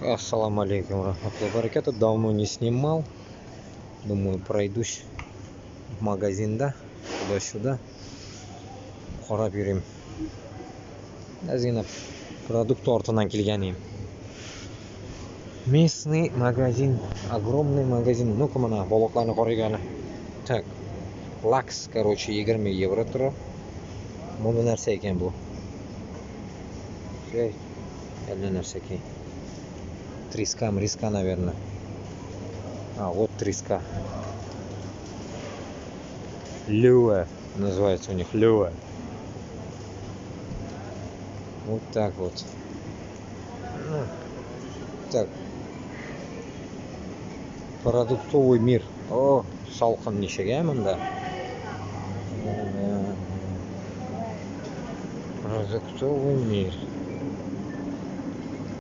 Ассаламу алейкум, рахматуллахи баракату. Давно не снимал. Думаю, пройдусь в магазинда туда-сюда. Qarab yurayim. Ozgina produkt ortidan kelganim. Местный магазин, огромный магазин. Ну-ка mana baliqlarni qaragani. Так. Laks, короче, 20 евро turib. Bunday narsa ekan bu. Реально нарса ekan. Треска, мриска, наверное. Вот треска. Люэ называется у них, люэ. Вот так вот. Так. Продуктовый мир. О, салқын нешеге мында. Продуктовый мир.